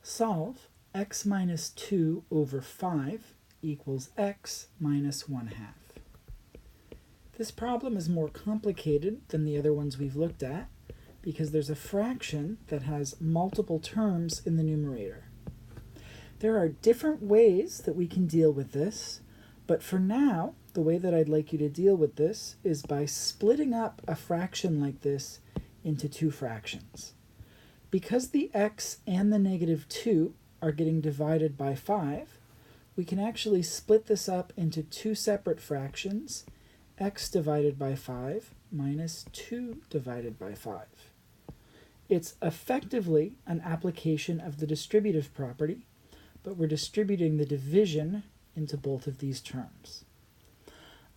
Solve x minus 2 over 5 equals x minus 1/2. This problem is more complicated than the other ones we've looked at because there's a fraction that has multiple terms in the numerator. There are different ways that we can deal with this, but for now, the way that I'd like you to deal with this is by splitting up a fraction like this into two fractions. Because the x and the negative 2 are getting divided by 5, we can actually split this up into two separate fractions, x divided by 5 minus 2 divided by 5. It's effectively an application of the distributive property, but we're distributing the division into both of these terms.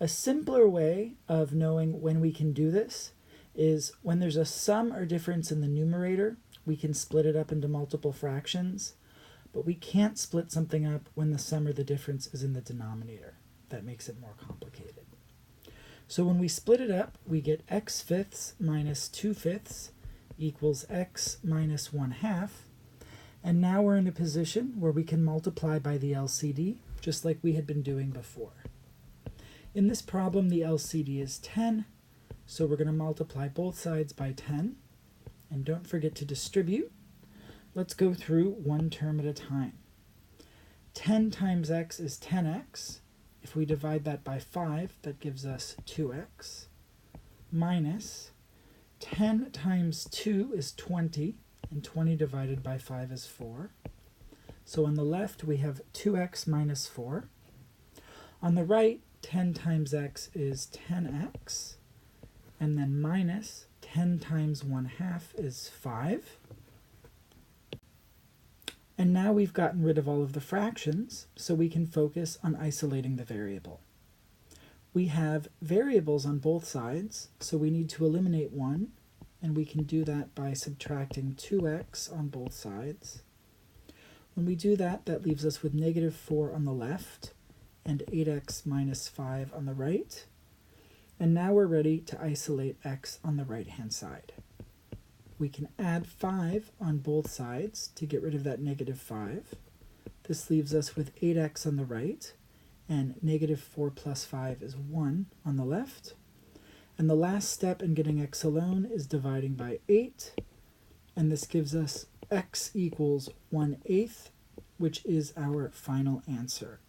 A simpler way of knowing when we can do this is when there's a sum or difference in the numerator, we can split it up into multiple fractions, but we can't split something up when the sum or the difference is in the denominator. That makes it more complicated. So when we split it up, we get x fifths minus 2 fifths equals x minus 1/2. And now we're in a position where we can multiply by the LCD, just like we had been doing before. In this problem, the LCD is 10, so we're going to multiply both sides by 10. And don't forget to distribute. Let's go through one term at a time. 10 times x is 10x. If we divide that by 5, that gives us 2x. Minus 10 times 2 is 20, and 20 divided by 5 is 4. So on the left, we have 2x minus 4. On the right, 10 times x is 10x, and then minus 10 times 1/2 is 5. And now we've gotten rid of all of the fractions, so we can focus on isolating the variable. We have variables on both sides, so we need to eliminate one, and we can do that by subtracting 2x on both sides. When we do that, that leaves us with negative 4 on the left and 8x minus 5 on the right. And now we're ready to isolate x on the right-hand side. We can add 5 on both sides to get rid of that negative 5. This leaves us with 8x on the right, and negative 4 plus 5 is 1 on the left. And the last step in getting x alone is dividing by 8, and this gives us x equals 1/8, which is our final answer.